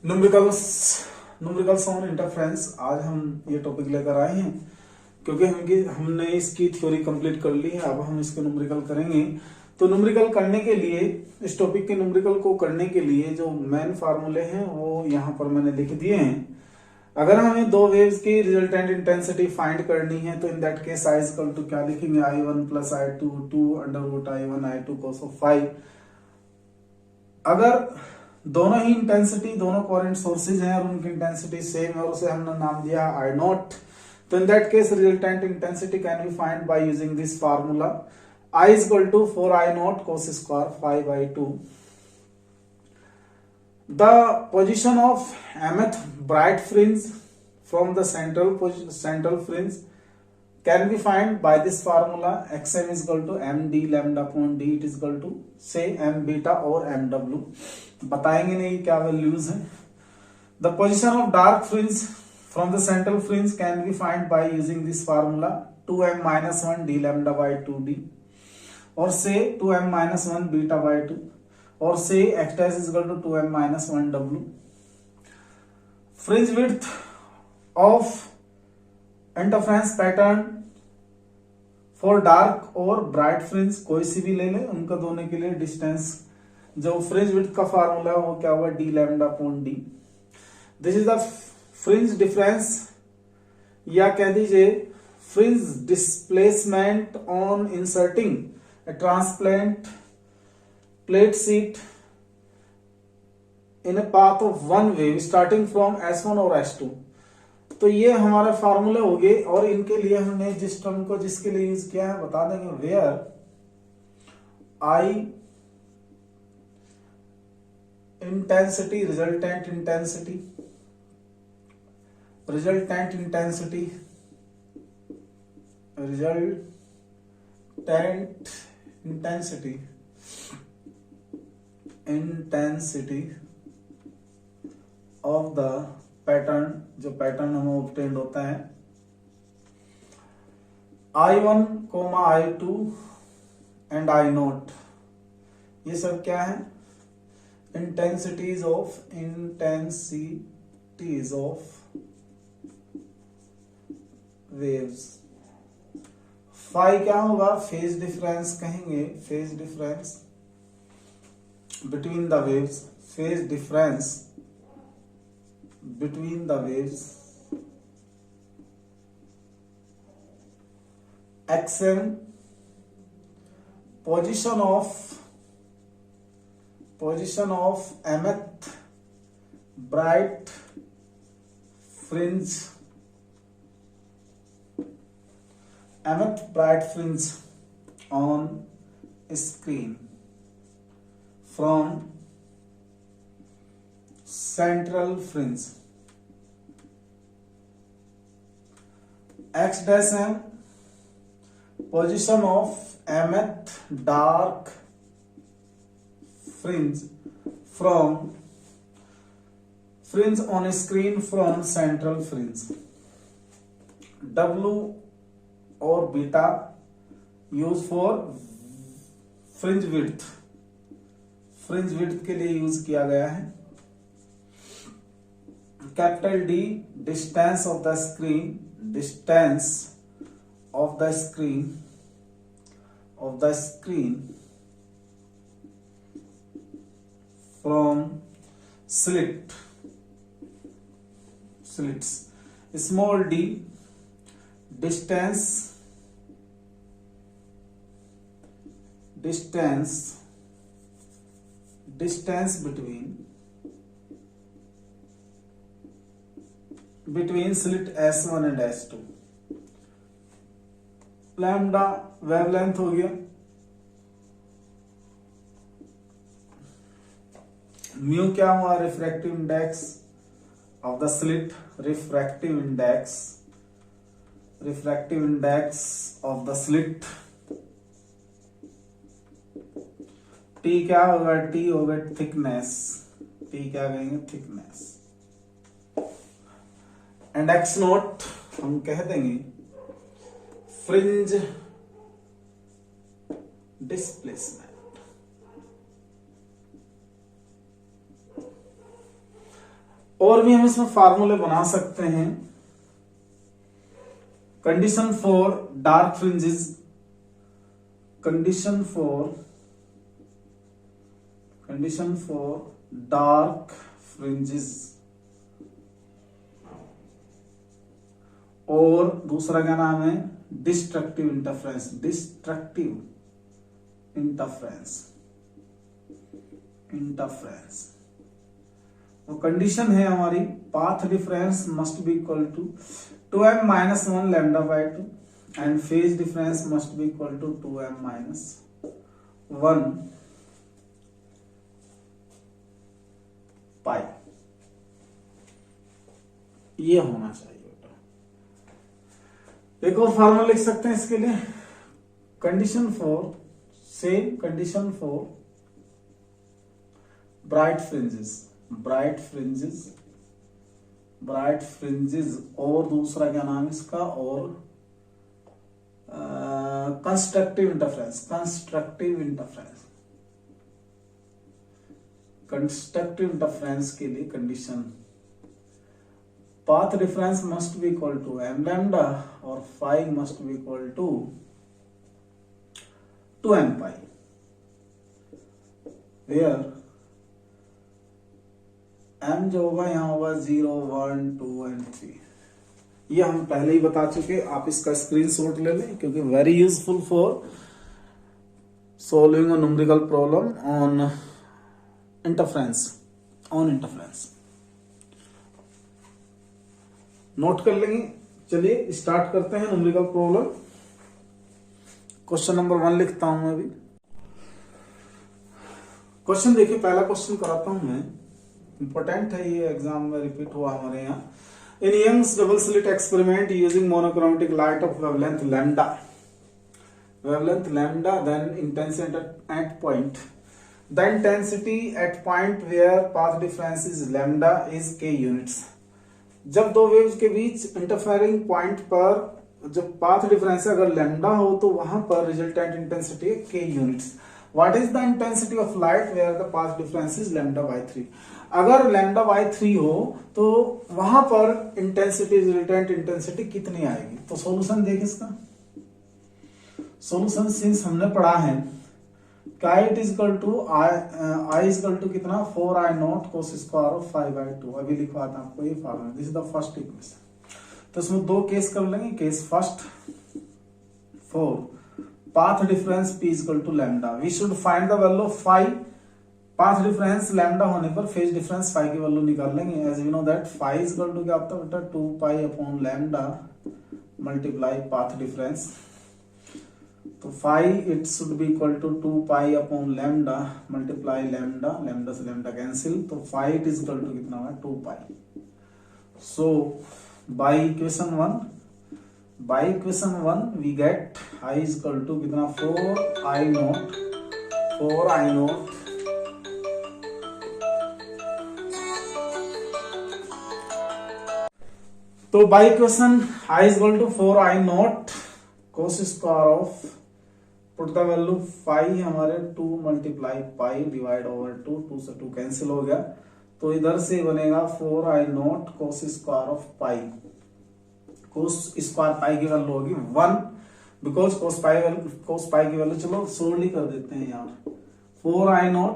Numericals numericals on interference. आज हम ये टॉपिक लेकर आए हैं क्योंकि हमने इसकी थ्योरी कंप्लीट कर ली है। अब हम इसके न्यूमेरिकल करेंगे। तो न्यूमेरिकल करने के लिए, इस टॉपिक के न्यूमेरिकल को करने के लिए जो मेन फार्मूले हैं वो यहाँ पर मैंने लिख दिए हैं। अगर हमें दो वेव्स की रिजल्टेंट इंटेंसिटी फाइंड करनी है तो in that case I equal to क्या लिखेंगे, I1 plus I2 2 √I1 I2 cos of 5। अगर दोनों ही इंटेंसिटी, दोनों कोहेरेंट सोर्सेज हैं और उनकी इंटेंसिटी सेम है और उसे हमने नाम दिया आई नॉट, तो in that case resultant intensity can be find by using this formula I is equal to 4I0 cos square 5I2। The position of mth bright fringe from the central fringe can be found by this formula xm is equal to md lambda upon d, it is equal to say m beta और mw। बताएंगे नहीं क्या values हैं। The position of dark fringe from the central fringe can be found by using this formula 2m minus 1 d lambda by 2d और से 2m minus 1 beta by 2 और से x dash is equal to 2m minus 1 w। Fringe width of interference pattern for dark और bright fringe कोई सी भी ले लें, उनका दोनों के लिए डिस्टेंस, जो फ्रिंज विड्थ का फार्मूला है वो क्या हुआ, D lambda upon D. This is the fringe difference, या कह दीजिए fringe displacement on inserting a transparent plate sheet in a path of one wave starting from S1 और S2। तो ये हमारे फार्मूले हो गए और इनके लिए हमने जिस टर्म को जिसके लिए यूज किया है बता देंगे, where I intensity, resultant intensity of the pattern, जो पैटर्न हमें ऑब्टेन्ड होता है I1, I2 एंड I0, ये सब क्या है, इंटेंसिटीज ऑफ वेव्स। फाई क्या होगा, फेज डिफरेंस कहेंगे, phase difference between the waves, phase difference between the waves. XM position of mth bright fringe, mth bright fringe on screen from central fringe। x dash m position of mth dark fringe from fringe on screen from central fringe। w और beta use for fringe width, fringe width के लिए use किया गया है। Capital D distance of the screen, distance of the screen from slits. Small D distance between slit S1 and S2। Lambda wavelength हो गया, mu क्या हुआ, refractive index of the slit, refractive index of the slit. T क्या होगा, T होगा thickness, T क्या कहेंगे, thickness. And x note हम कह देंगे फ्रिंज डिस्प्लेसमेंट। और भी हम इसमें फार्मूले बना सकते हैं। Condition for dark fringes, condition for dark fringes, और दूसरा क्या नाम है, डिस्ट्रक्टिव इंटरफेरेंस, वो कंडीशन है हमारी, path difference must be equal to 2m minus 1 lambda by 2 and phase difference must be equal to 2m minus 1 pi. ये होना चाहिए बेटा। एक और फॉर्मूला लिख सकते हैं इसके लिए, कंडीशन फॉर ब्राइट फ्रिंजेस, और दूसरा क्या नाम इसका, और कंस्ट्रक्टिव इंटरफेरेंस के लिए condition, path difference must be equal to m lambda और phi must be equal to 2m pi, where m जो होगा यहां होगा 0, 1, 2 एंड 3। ये हम पहले ही बता चुके, आप इसका स्क्रीनशॉट ले लें क्योंकि very useful for solving a numerical problem on interference. Note कर लेंगे। चलिए स्टार्ट करते हैं न्यूमेरिकल प्रॉब्लम। क्वेश्चन नंबर 1 लिखता हूं मैं अभी। क्वेश्चन देखिए, पहला क्वेश्चन कराता हूं मैं, इंपॉर्टेंट है ये, एग्जाम में रिपीट हुआ हमारे यहाँ। In Young's double slit experiment using monochromatic light of wavelength lambda, then intensity at point, the intensity at point where path difference is lambda is k units. जब दो वेव्स के बीच interfering point पर जब path difference अगर lambda हो तो वहां पर रिजल्टेंट इंटेंसिटी है k units. What is the intensity of light where the path difference is lambda by 3। अगर लैम्डा बाई 3 हो तो वहां पर इंटेंसिटी, रिजल्टेंट इंटेंसिटी कितनी आएगी। तो सॉल्यूशन देख इसका, सॉल्यूशन सिंस हमने पढ़ा है काइट is equal to I is equal to कितना 4i0 cos स्क्वायर ऑफ 5/2। अभी लिखवाता हूं आपको ये formula, this is the first equation. तो इसमें दो केस कर लेंगे। Case first, for path difference p is equal to lambda, we should find the value of phi. Path difference lambda होने पर फेज डिफरेंस फाई की वैल्यू निकाल लेंगे। As we know that phi is equal to क्या होता है बेटा, 2 pi upon lambda multiply path difference. तो phi it should be equal to 2 pi upon lambda multiply lambda से लैम्डा कैंसिल, तो phi it is equal to कितना हुआ 2 pi. So by equation 1 we get I is equal to कितना 4i0 तो by equation I is equal to 4i0 cos square of, put the value phi हमारे 2 multiply pi divide over 2 से 2 cancel हो गया, तो इधर से बनेगा 4i0 cos square of pi. cos square pi की वैल्यू होगी 1, बिकॉज cos पाई की वैल्यू चलो सोल्ड ही कर देते हैं यार। 4i0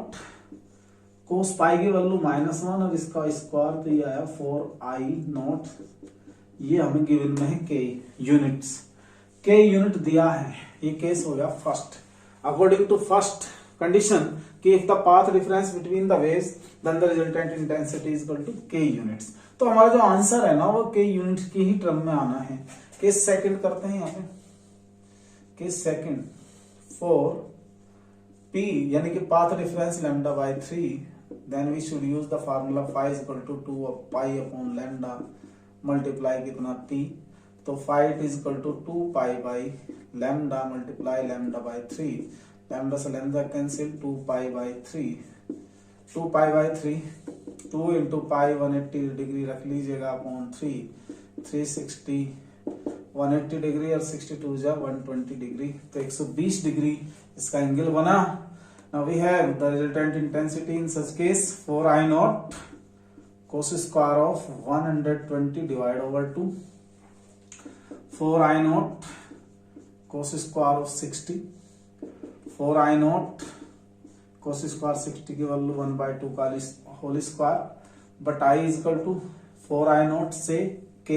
cos पाई की वैल्यू -1 और इसका स्क्वायर, तो ये आया 4i0। ये हमें गिवन में है k यूनिट दिया है। ये केस हो गया first. According to first condition कि if the path difference between the waves then the resultant intensity is equal to k units. तो हमारा जो आंसर है ना वो k यूनिट्स की ही टर्म में आना है। केस सेकंड करते हैं यहाँ पे। केस सेकंड, फॉर p यानी कि path difference lambda by 3, then we should use the formula phi is equal to 2 pi upon lambda multiply कितना p। तो phi it is equal to 2 pi by lambda multiply lambda by 3, lambda से lambda cancel, 2 pi by 3, 2 into pi 180 degree रख लीजिएगा upon 360 180 degree और 62 जा 120 degree, तो 120 degree इसका angle बना। Now we have the resultant intensity in such case 4i0 cos square of 120 divided over 2, 4 I naught cos square of 60, 4 I naught cos square 60 की value 1/2 का whole square, but I is equal to 4 I naught से k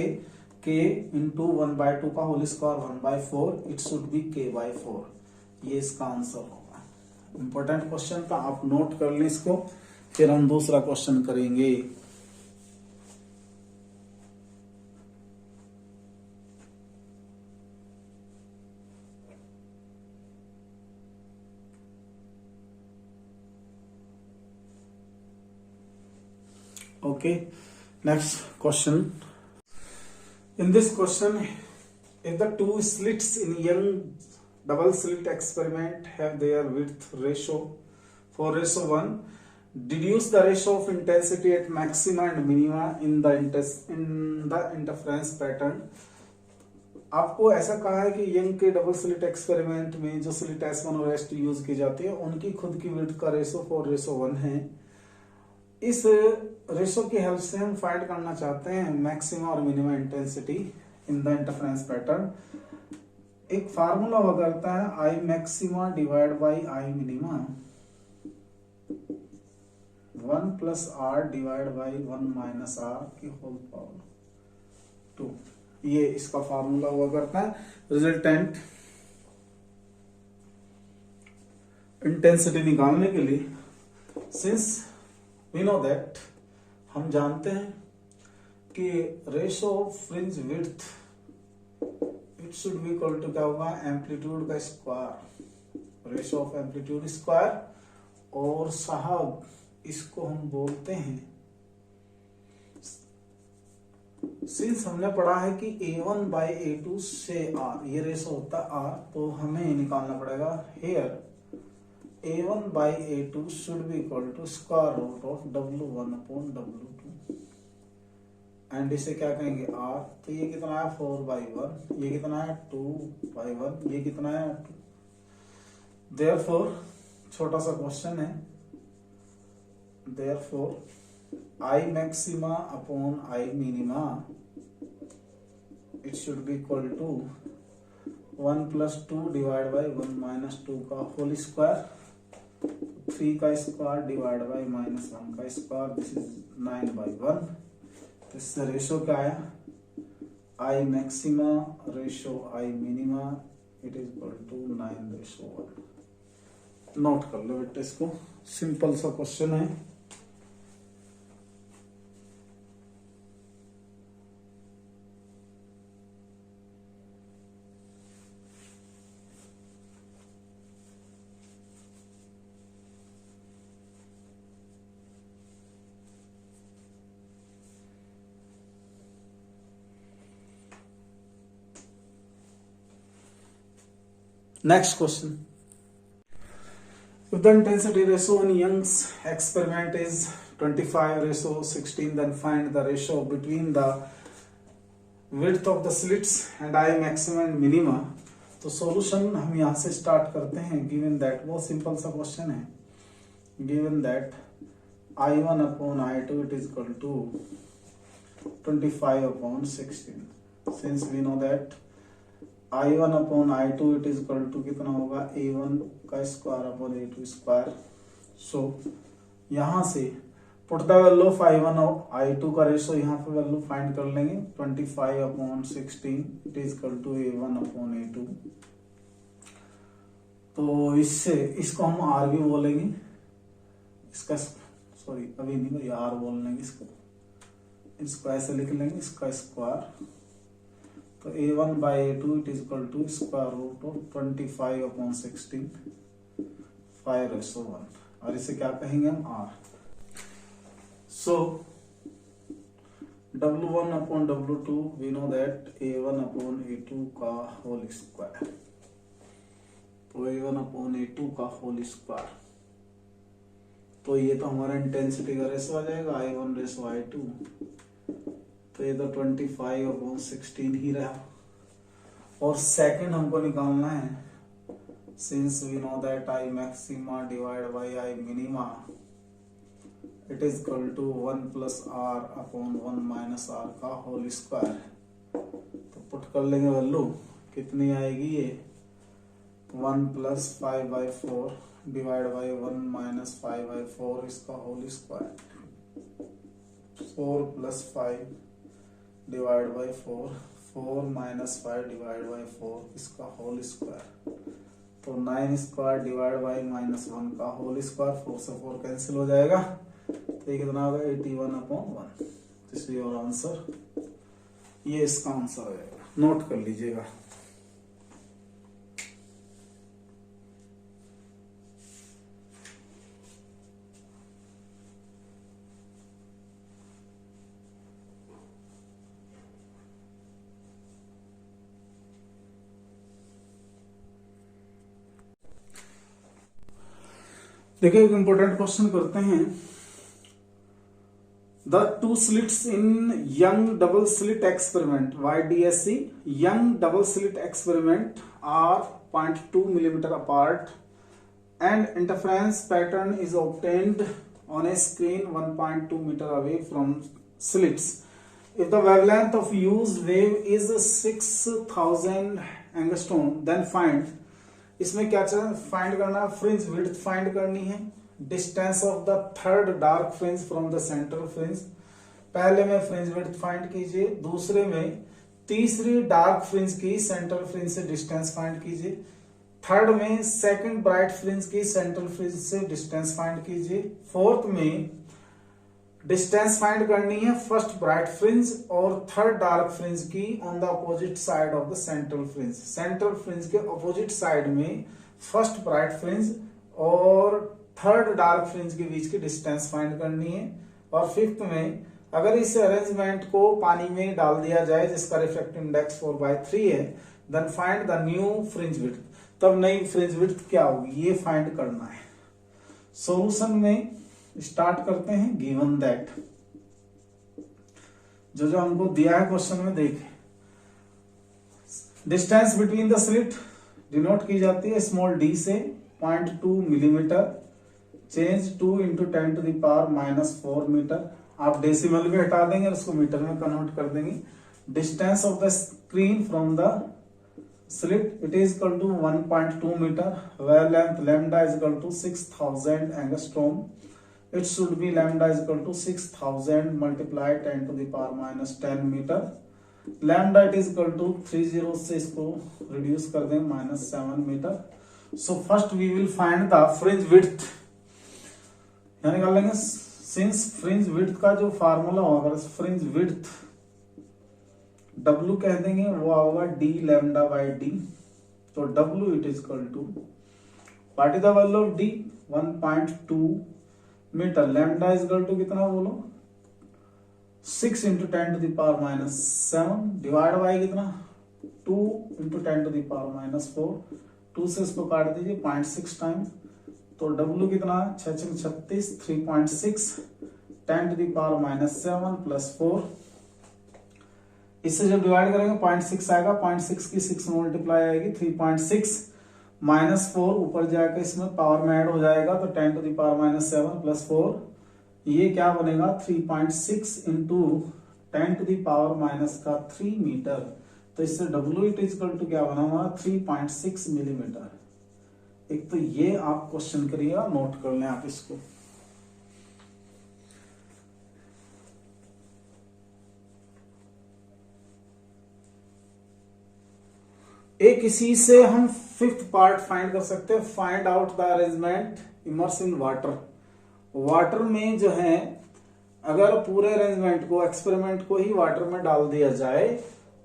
into 1/2 का whole square 1/4, it should be k/4। ये इसका answer होगा। Important question था, आप note कर लें इसको, फिर हम दूसरा क्वेश्चन करेंगे। Okay, next question. In this question, if the two slits in Young's double slit experiment have their width ratio 4:1, deduce the ratio of intensity at maxima and minima in the interference pattern. आपको ऐसा कहा है कि young के double slit experiment में जो slit S1 और S2 use की जाती है उनकी खुद की विड्थ का रेशो 4:1 है। इस रेशो की हेल्प से हम फाइंड करना चाहते हैं मैक्सिमा और minimum intensity in the interference pattern. एक फार्मूला हुआ करता है I maxima divide by I minima 1 plus R divide by 1 minus R की होल पावर 2। ये इसका फार्मूला हुआ करता है रिजल्टेंट इंटेंसिटी निकालने के लिए। सिंस वी नो दैट, हम जानते हैं कि ratio of fringe width it should be equal to क्या होगा, एम्पलीट्यूड का square, ratio of amplitude square, और साहब इसको हम बोलते हैं, सिंस हमने पढ़ा है कि A1/A2 से R ये रेशो होता है R, तो हमें निकालना पड़ेगा hair A1/A2 should be equal to square root of W1 upon W2, and इसे क्या कहेंगे R। तो ये कितना है 4/1, ये कितना है 2/1, ये कितना है 2। Therefore छोटा सा क्वेश्चन है, therefore I maxima upon I minima it should be equal to 1 plus 2 divided by 1 minus 2 का होल स्क्वायर, 3 का स्क्वायर डिवाइड बाई माइनस 1 का स्क्वायर, दिस इज 9/1। तो इससे रेशो क्या आया, I maxima ratio I minima it is equal to 9:1। Note कर लो बेटा इसको, सिंपल सा क्वेश्चन है। Next question. If the intensity ratio in Young's experiment is 25:16, then find the ratio between the width of the slits and I maximum and minima. तो solution हम यहाँ से स्टार्ट करते हैं। गिवन दैट, बहुत simple सा question है। Given that I1 upon I2 it is equal to 25/16, since we know that I1 upon I2 it is equal to कितना होगा A1 का स्क्वायर अपॉन A2 स्क्वायर। सो यहाँ से put the value of I1 और I2 का ratio यहाँ पे value find कर लेंगे। 25/16 it is equal to A1 upon A2। तो इससे इसको हम R भी बोलेंगे, इसका सॉरी अभी नहीं भाई R बोल लेंगे इसको ऐसे लिख लेंगे, इसका स्क्वायर। तो A1/A2 it is equal to square root of 25/16 5/1, और इसे क्या कहेंगे हम R। So W1 upon W2 we know that A1 upon A2 का होल स्क्वायर, तो A1 अपॉन A2 का होल स्क्वायर। तो ये तो हमारा इंटेंसिटी का रेशो आ जाएगा I1 रेशो I2, तो ये तो 25/16 ही रहा। और सेकंड हमको निकालना है, since we know that I maxima divide by I minima it is equal to 1 plus R upon 1 minus R का होल स्क्वायर। तो पुट कर लेंगे वैल्यू, कितनी आएगी ये 1 प्लस 5/4 डिवाइड बाई 1 माइनस 5/4 इसका whole square, 4 plus 5 divide by 4 minus 5 divide by 4 इसका whole square. तो 9 स्क्वायर डिवाइड बाई -1 का होल स्क्वायर, 4 से 4 कैंसिल हो जाएगा। तो ये कितना होगा 81/1। This is your answer. ये इसका आंसर हो जाएगा, नोट कर लीजिएगा। देखिए एक इंपॉर्टेंट क्वेश्चन करते हैं। The two slits in young double slit experiment YDSC young double slit experiment are 0.2 millimeter apart and interference pattern is obtained on a screen 1.2 meter away from slits. If the wavelength of used wave is 6000 angstrom, then find, इसमें क्या find करना है, fringe width find करनी है, distance of the third dark fringe from the central fringe. पहले में fringe width find कीजिए, दूसरे में तीसरी डार्क फ्रिंज की सेंट्रल फ्रिंज से डिस्टेंस फाइंड कीजिए, थर्ड में सेकंड ब्राइट फ्रिंज की सेंट्रल फ्रिंज से डिस्टेंस फाइंड कीजिए, फोर्थ में डिस्टेंस फाइंड करनी है फर्स्ट ब्राइट फ्रिंज और थर्ड डार्क फ्रिंज की on the opposite side of the central fringe. Central fringe के अपोजिट साइड में फर्स्ट ब्राइट फ्रिंज और थर्ड डार्क फ्रिंज के बीच की डिस्टेंस फाइंड करनी है। और फिफ्थ में अगर इस अरेंजमेंट को पानी में डाल दिया जाए जिसका रिफ्रैक्टिव इंडेक्स 4/3 है, then find the new fringe width. तब नई फ्रिंज विड्थ क्या होगी ये फाइंड करना है। सॉल्यूशन में स्टार्ट करते हैं। गिवन दैट, जो हमको दिया है क्वेश्चन में देखें, distance between the slit denote की जाती है स्मॉल d से 0.2 millimetre, change 2 into 10 to the power -4 metre. आप डेसिमल भी हटा देंगे और उसको मीटर में कन्वर्ट कर देंगे। Distance of the screen from the slit it is equal to 1.2 metre. Wavelength lambda is equal to 6000 angstrom. It should be lambda is equal to 6000 multiply 10 to the power -10 metre. Lambda it is equal to 30 से इसको reduce कर दें -7 metre. So first we will find the fringe width, यानी निकाल लेंगे since fringe width का जो formula होगा, फ्रिंज विड्थ W कह देंगे, वो होगा d लैम्डा बाई d। तो W it is equal to what is the value of d 1.2 metre. Lambda is equal to कितना बोलो 6 into 10 to the power -7 divide by कितना 2 इंटू 10 टू द पावर -4। 2 से इसको काट दीजिए 0.6 टाइम्स। तो W कितना 6 36 3.6 10 टू द पावर -7 प्लस 4। इससे जब डिवाइड करेंगे 0.6 आएगा, 0.6 की 6 मल्टीप्लाई आएगी 3.6 -4 ऊपर जाकर इसमें पावर में ऐड हो जाएगा तो 10 टू द पावर -7 प्लस 4, ये क्या बनेगा 3.6 into 10 to the power -3 metre. तो इससे W it is equal to क्या बना हमारा 3.6 मिलीमीटर। एक तो ये आप क्वेश्चन करिएगा, नोट कर लें आप इसको। एक इसी से हम फिफ्थ पार्ट फाइंड कर सकते हैं। Find out the arrangement immerse in water. Water में जो है अगर पूरे अरेंजमेंट को एक्सपेरिमेंट को ही वाटर में डाल दिया जाए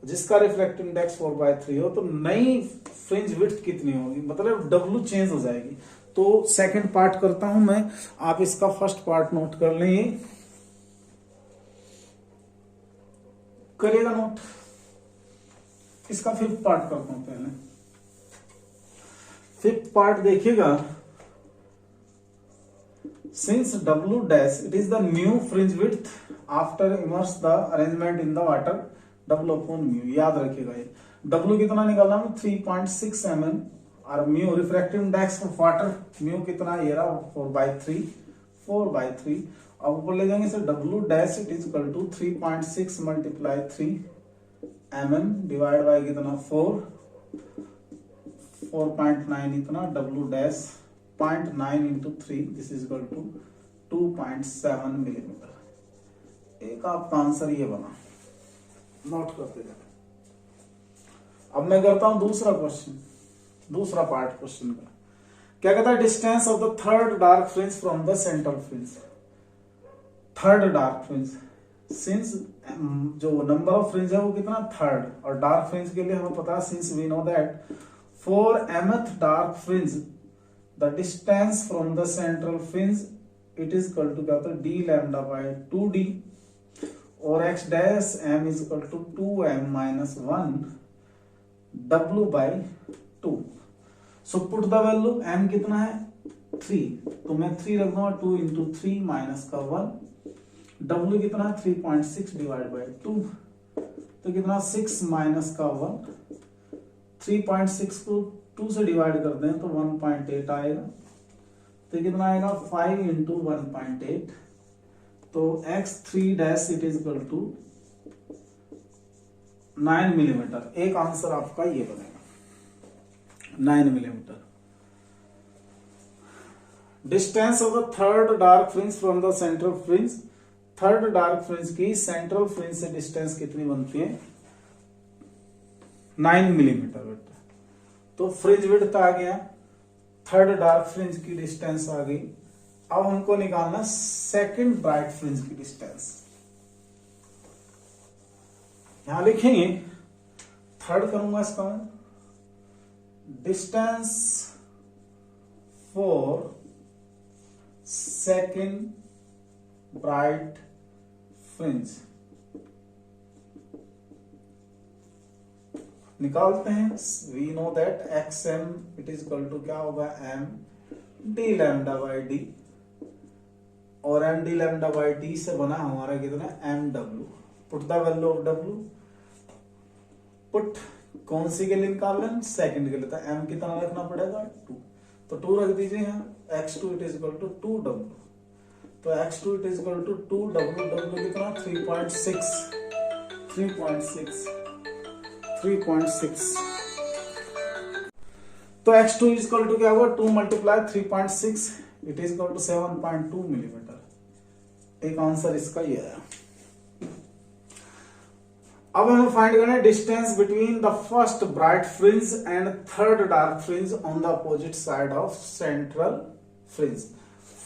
जिसका रिफ्रैक्टिव इंडेक्स 4/3 हो, तो नई फ्रिंज विड्थ कितनी होगी, मतलब W चेंज हो जाएगी। तो सेकंड पार्ट करता हूं मैं, आप इसका फर्स्ट पार्ट नोट कर लें, करिएगा नोट। इसका फिफ्थ पार्ट करता हूं पहले। फिफ्थ पार्ट देखिएगा, since W dash it is the new fringe width after immerse the arrangement in the water, W upon mu. याद रखिएगा ये W कितना निकालना है 3.6 mm और mu refractive index of water mu कितना ये रहा 4/3 4/3। अब ऊपर ले जाएंगे sir W dash it is equal to 3.6 multiply 3 mm divide by कितना 4.9 इतना W dash 0.9 into 3 this is equal to 2.7 millimetre. एक आपका आंसर ये बना, नोट करते जाए। अब मैं करता हूं दूसरा क्वेश्चन, दूसरा पार्ट क्वेश्चन का। क्या कहता है distance of the third dark fringe from the central fringe. Third dark fringe since जो नंबर ऑफ फ्रिंज है वो कितना थर्ड, और डार्क फ्रिंज के लिए हमें पता है since we know that for mth dark fringe the distance from the central fringe it is equal to क्या होता है डी लैम्डा बाय 2d और x dash m is equal to 2m minus 1 w by 2। So put the value m कितना है 3, तो मैं 3 रख दूंगा 2 इंटू 3 माइनस का 1, w कितना है 3.6 डिवाइड बाय 2, तो कितना 6 माइनस का 1, 3.6 को 2 से डिवाइड कर दें तो 1.8 आएगा, तो कितना आएगा 5 इंटू 1.8, तो x3 dash it is equal to 9 millimetre. एक आंसर आपका ये बनेगा 9 millimetre. Distance of the third dark fringe from the central fringe, third dark fringe की सेंट्रल फ्रिंज से डिस्टेंस कितनी बनती है 9 मिलीमीटर बेटा। तो फ्रिंज विड्थ आ गया, थर्ड डार्क फ्रिंज की डिस्टेंस आ गई। अब हमको निकालना सेकंड ब्राइट फ्रिंज की डिस्टेंस। यहां लिखेंगे थर्ड करूंगा इसका मैं, distance for second bright fringe निकालते हैं। We know that X M it is equal to क्या होगा M D lambda by D, और M D lambda by D से बना हमारा कितना M W. Put the value of W, put कौन सी के लिए निकाल रहे हैं सेकंड के लिए, तो एम कितना रखना पड़ेगा 2, तो 2 रख दीजिए यहाँ। x2 it is equal to 2w, तो x2 it is equal to 2w, w कितना 3.6 तो x2 इज इक्वल टू क्या होगा 2 multiply 3.6 it is equal to 7.2 millimetre. एक आंसर इसका ये है। अब हमें फाइंड करना है distance between the first bright fringe and third dark fringe on the opposite side of central fringe.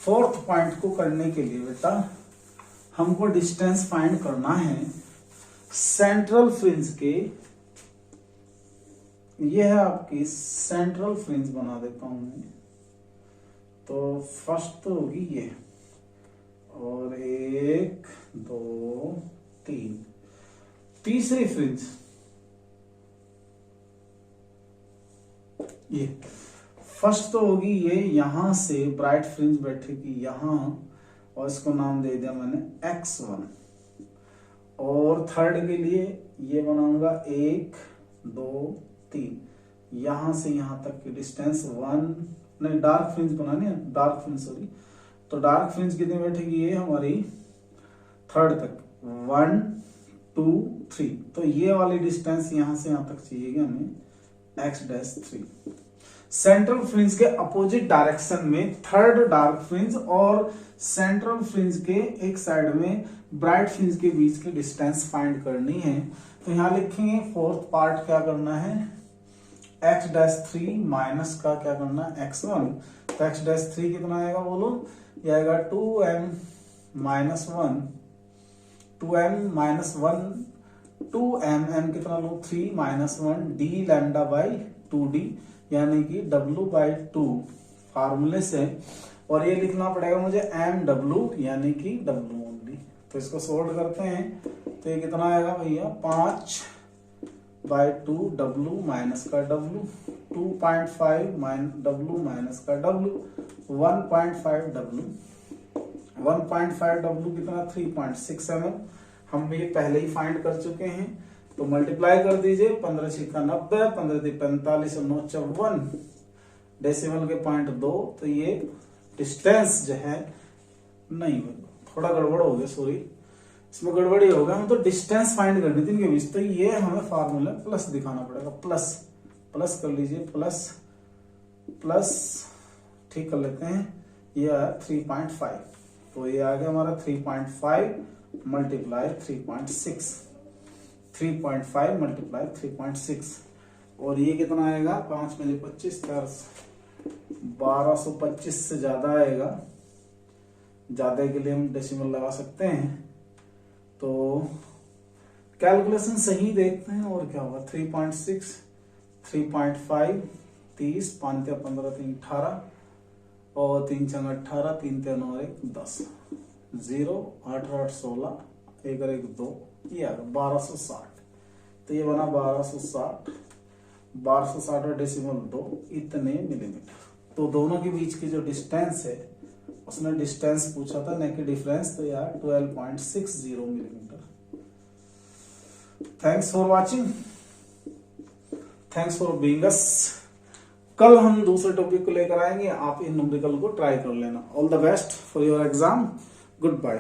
Fourth point को करने के लिए बेटा हमको डिस्टेंस फाइंड करना है सेंट्रल फ्रिंज के। ये है आपकी सेंट्रल फ्रिंज, बना देता हूं मैं। तो फर्स्ट तो होगी ये, और 1 2 3 तीसरी फ्रिंज ये फर्स्ट तो होगी ये, यहां से ब्राइट फ्रिंज बैठेगी यहां, और इसको नाम दे दिया मैंने x1। और थर्ड के लिए ये बनाऊंगा 1 2 3, यहां से यहां तक की डिस्टेंस 1, नहीं डार्क फ्रिंज बनानी है, डार्क फ्रिंज सॉरी। तो डार्क फ्रिंज कितनी बैठेगी ये हमारी थर्ड तक 1 2 3, तो ये वाली डिस्टेंस यहां से यहां तक चाहिए हमें x'3। सेंट्रल फ्रिंज के अपोजिट डायरेक्शन में थर्ड डार्क फ्रिंज और सेंट्रल फ्रिंज के एक साइड में ब्राइट फ्रिंज के बीच की डिस्टेंस फाइंड करनी है। तो यहां लिखेंगे फोर्थ पार्ट क्या करना है x'3 माइनस का क्या करना है x1। तो x'3 कितना आएगा बोलो, ये आएगा 2m minus 1, 2m minus 1 2m, m कितना लो 3 minus 1 d lambda by 2d, यानी कि w बाई 2 फार्मूले से, और ये लिखना पड़ेगा मुझे m w यानी कि w ओनली। तो इसको सोल्व करते हैं, तो ये कितना आएगा भैया 5 बाई 2 w माइनस का w, 2.5 w माइनस का w, 1.5 w, 1.5 w कितना 3.6 mm। हम ये पहले ही फाइंड कर चुके हैं, तो मल्टीप्लाई कर दीजिए 15 छिक्का 90, 15 45 और 9 54, डेसिमल के 0.2। तो ये डिस्टेंस जो है नहीं, थोड़ा गड़बड़ हो गया, सॉरी, इसमें गड़बड़ी हो गया। हम तो डिस्टेंस फाइंड करनी थी इनके बीच, तो ये हमें फार्मूला प्लस दिखाना पड़ेगा। प्लस प्लस कर लीजिए, प्लस प्लस ठीक कर लेते हैं, ये आया 3.5, तो ये आ गया हमारा 3.5 मल्टीप्लाई 3.6, 3.5 मल्टीप्लाई 3.6, और ये कितना आएगा, 5 में 25, 1225 से ज्यादा आएगा। ज्यादा के लिए हम डेसिमल लगा सकते हैं, तो कैलकुलेशन सही देखते हैं और क्या होगा। 3.6, 3.5, 30, 5 × 15, 3 18, और 3 × 18, 3 × 9, 1 10, 0, 8 8 16, 1 1 2, ये आ गया 1260। तो ये बना 1260, 1260 और डेसिमल 2, इतने मिलीमीटर। तो दोनों के बीच की जो डिस्टेंस है, उसने डिस्टेंस पूछा था, न कि डिफरेंस, तो यार 12.60 millimetre. Thanks for watching, thanks for being us. कल हम दूसरे टॉपिक को लेकर आएंगे, आप इन न्यूमेरिकल को ट्राई कर लेना। All the best for your exam, good bye.